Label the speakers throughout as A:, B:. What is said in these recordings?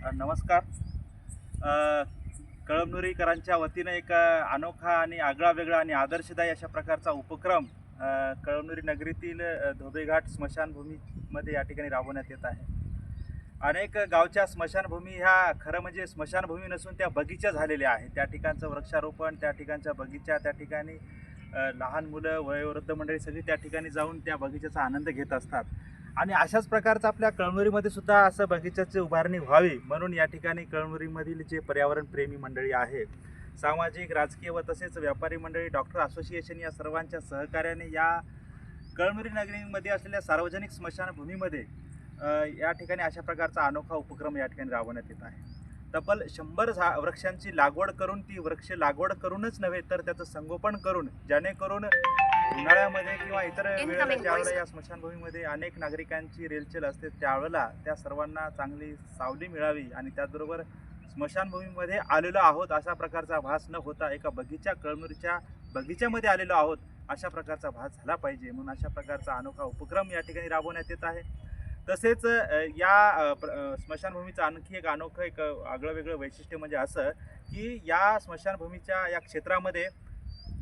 A: नमस्कार. कळमनुरीकरांच्या वतीनं एक अनोखा आणि आगळा-वेगळा आणि आदर्शदायी अशा प्रकारचा उपक्रम कळमनुरी नगरीतील धोबेघाट स्मशानभूमीमध्ये या ठिकाणी राबवण्यात येत आहे. अनेक गावच्या स्मशानभूमी ह्या खरं म्हणजे स्मशानभूमी नसून त्या बगीचा झालेल्या आहेत. त्या ठिकाणचं वृक्षारोपण, त्या ठिकाणचा बगीचा, त्या ठिकाणी लहान मुलं, वयोवृद्ध मंडळी सगळी त्या ठिकाणी जाऊन त्या बगीचाचा आनंद घेत असतात. आणि अशाच प्रकारचं आपल्या कळमनुरीमध्ये सुद्धा असं बगीचाची उभारणी व्हावी म्हणून या ठिकाणी कळमनुरीमधील जे पर्यावरणप्रेमी मंडळी आहे, सामाजिक, राजकीय व तसेच व्यापारी मंडळी, डॉक्टर असोसिएशन या सर्वांच्या सहकार्याने या कळमनुरी नगरीमध्ये असलेल्या सार्वजनिक स्मशानभूमीमध्ये या ठिकाणी अशा प्रकारचा अनोखा उपक्रम या ठिकाणी राबवण्यात येत आहे. तब्बल 100 वृक्षांची लागवड करून, ती वृक्ष लागवड करूनच नव्हे तर त्याचं संगोपन करून, जेणेकरून उन्हाळ्यामध्ये किंवा इतर वेळेला ज्यावेळेला या स्मशानभूमीमध्ये अनेक नागरिकांची रेलचेल असते, त्यावेळेला त्या सर्वांना चांगली सावली मिळावी आणि त्याचबरोबर स्मशानभूमीमध्ये आलेलो आहोत अशा प्रकारचा भास न होता एका कळमनुरीच्या बगीच्यामध्ये आलेलो आहोत अशा प्रकारचा भास झाला पाहिजे, म्हणून अशा प्रकारचा अनोखा उपक्रम या ठिकाणी राबवण्यात येत आहे. तसेच स्मशानभूमीचं आणखी एक अनोखं एक आगळं वेगळं वैशिष्ट्य म्हणजे असं की या स्मशानभूमीच्या या क्षेत्रामध्ये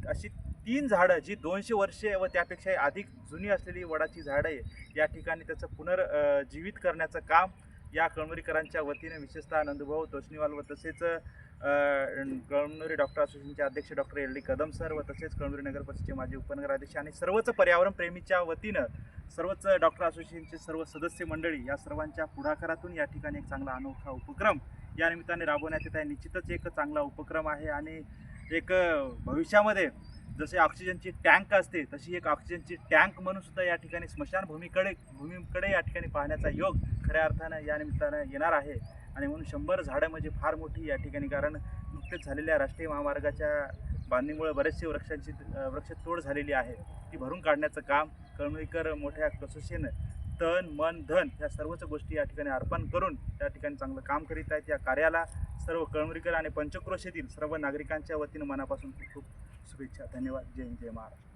A: अशी 3 झाडं जी 200 वर्षे व त्यापेक्षा अधिक जुनी असलेली वडाची झाडं आहे, या ठिकाणी त्याचं जीवित करण्याचं काम या कळमनुरीकरांच्या वतीने विशेषतः नंदुभाऊ तोष्णीवाल व तसेच कळमनुरी डॉक्टर असोसिएशनचे अध्यक्ष doctor L D Kadam sir व तसेच कळमनुरी नगर परिषदेचे माजी उपनगराध्यक्ष आणि सर्वच पर्यावरण प्रेमीच्या वतीनं सर्वच डॉक्टर असोसिएशनचे सर्व सदस्य मंडळी या सर्वांच्या पुढाकारातून या ठिकाणी एक चांगला अनोखा उपक्रम या निमित्ताने राबवण्यात येत आहे. निश्चितच एक चांगला उपक्रम आहे आणि एक भविष्यामध्ये जसे ऑक्सिजनची टँक असते तशी एक ऑक्सिजनची टँक म्हणून सुद्धा या ठिकाणी स्मशानभूमीकडे या ठिकाणी पाहण्याचा योग खऱ्या अर्थानं या निमित्तानं येणार आहे. आणि म्हणून 100 झाडं म्हणजे फार मोठी या ठिकाणी, कारण नुकतेच झालेल्या राष्ट्रीय महामार्गाच्या बांधणीमुळे बरेचसे वृक्षतोड झालेली आहे, ती भरून काढण्याचं काम कळमनुरीकर मोठ्या कसोशीनं तन मन धन या सर्वच गोष्टी या ठिकाणी अर्पण करून त्या ठिकाणी चांगलं काम करीत आहेत. या कार्याला सर्व कळमनुरीकर आणि पंचक्रोशीतील सर्व नागरिकांच्या वतीनं मनापासून खूप खूप शुभेच्छा. धन्यवाद. जय हिंद, जय महाराष्ट्र.